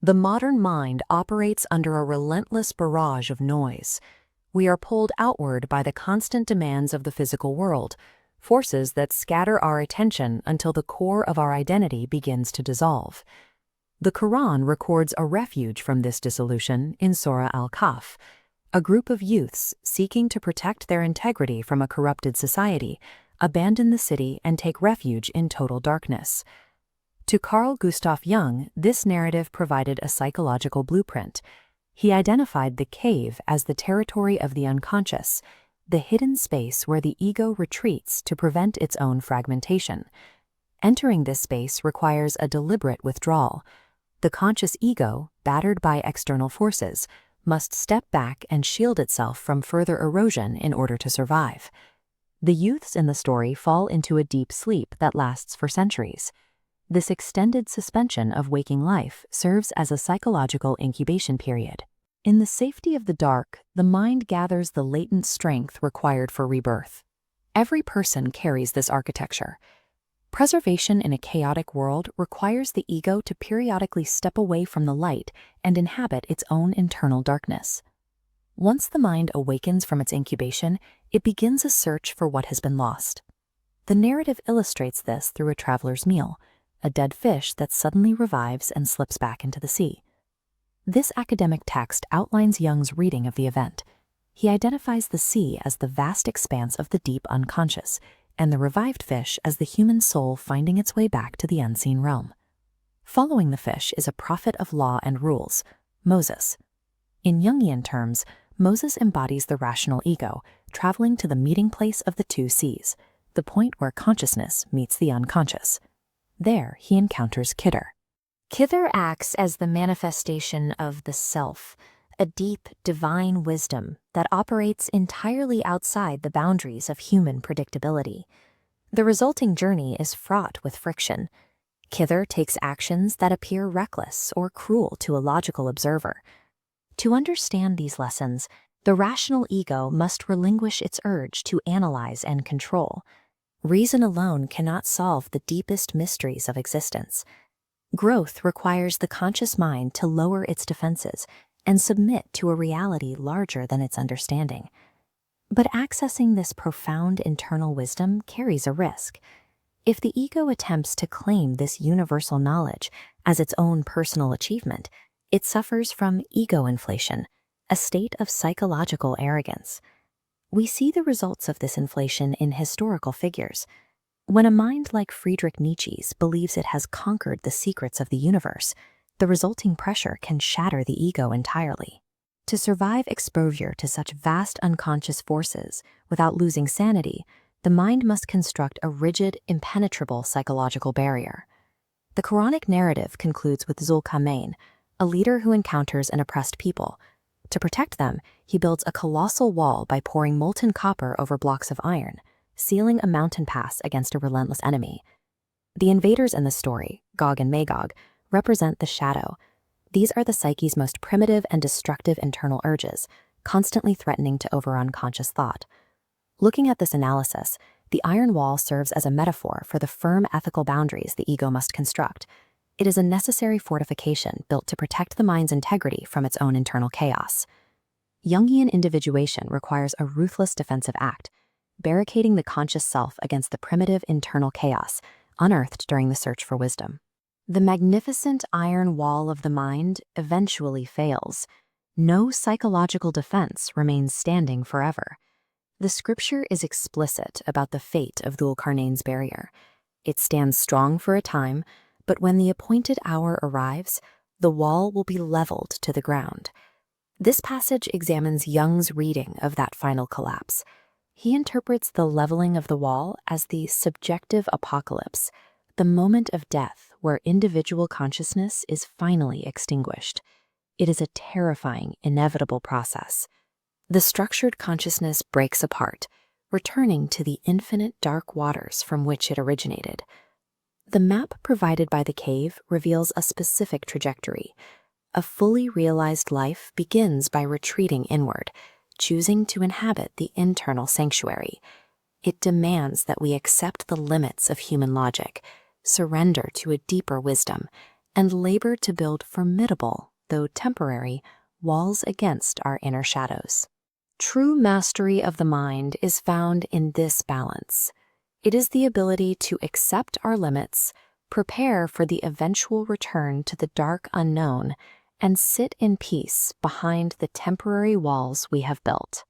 The modern mind operates under a relentless barrage of noise. We are pulled outward by the constant demands of the physical world, forces that scatter our attention until the core of our identity begins to dissolve. The Qur'an records a refuge from this dissolution in Surah Al-Kahf. A group of youths seeking to protect their integrity from a corrupted society abandon the city and take refuge in total darkness. To Carl Gustav Jung, this narrative provided a psychological blueprint. He identified the cave as the territory of the unconscious, the hidden space where the ego retreats to prevent its own fragmentation. Entering this space requires a deliberate withdrawal. The conscious ego, battered by external forces, must step back and shield itself from further erosion in order to survive. The youths in the story fall into a deep sleep that lasts for centuries. This extended suspension of waking life serves as a psychological incubation period. In the safety of the dark, the mind gathers the latent strength required for rebirth. Every person carries this architecture. Preservation in a chaotic world requires the ego to periodically step away from the light and inhabit its own internal darkness. Once the mind awakens from its incubation, it begins a search for what has been lost. The narrative illustrates this through a traveler's meal, a dead fish that suddenly revives and slips back into the sea. This academic text outlines Jung's reading of the event. He identifies the sea as the vast expanse of the deep unconscious, and the revived fish as the human soul finding its way back to the unseen realm. Following the fish is a prophet of law and rules, Moses. In Jungian terms, Moses embodies the rational ego, traveling to the meeting place of the two seas, the point where consciousness meets the unconscious. There, he encounters Khidr. Khidr acts as the manifestation of the self, a deep, divine wisdom that operates entirely outside the boundaries of human predictability. The resulting journey is fraught with friction. Khidr takes actions that appear reckless or cruel to a logical observer. To understand these lessons, the rational ego must relinquish its urge to analyze and control. Reason alone cannot solve the deepest mysteries of existence. Growth requires the conscious mind to lower its defenses and submit to a reality larger than its understanding. But accessing this profound internal wisdom carries a risk. If the ego attempts to claim this universal knowledge as its own personal achievement, it suffers from ego inflation, a state of psychological arrogance. We see the results of this inflation in historical figures. When a mind like Friedrich Nietzsche's believes it has conquered the secrets of the universe, the resulting pressure can shatter the ego entirely. To survive exposure to such vast unconscious forces without losing sanity, the mind must construct a rigid, impenetrable psychological barrier. The Quranic narrative concludes with Dhul-Qarnayn, a leader who encounters an oppressed people. To protect them, he builds a colossal wall by pouring molten copper over blocks of iron, sealing a mountain pass against a relentless enemy. The invaders in the story, Gog and Magog, represent the shadow. These are the psyche's most primitive and destructive internal urges, constantly threatening to overrun conscious thought. Looking at this analysis, the iron wall serves as a metaphor for the firm ethical boundaries the ego must construct. It is a necessary fortification built to protect the mind's integrity from its own internal chaos. Jungian individuation requires a ruthless defensive act, barricading the conscious self against the primitive internal chaos unearthed during the search for wisdom. The magnificent iron wall of the mind eventually fails. No psychological defense remains standing forever. The scripture is explicit about the fate of Dhul-Qarnayn's barrier. It stands strong for a time, but when the appointed hour arrives, the wall will be leveled to the ground. This passage examines Jung's reading of that final collapse. He interprets the leveling of the wall as the subjective apocalypse, the moment of death where individual consciousness is finally extinguished. It is a terrifying, inevitable process. The structured consciousness breaks apart, returning to the infinite dark waters from which it originated. The map provided by the cave reveals a specific trajectory. A fully realized life begins by retreating inward, choosing to inhabit the internal sanctuary. It demands that we accept the limits of human logic, surrender to a deeper wisdom, and labor to build formidable, though temporary, walls against our inner shadows. True mastery of the mind is found in this balance. It is the ability to accept our limits, prepare for the eventual return to the dark unknown, and sit in peace behind the temporary walls we have built.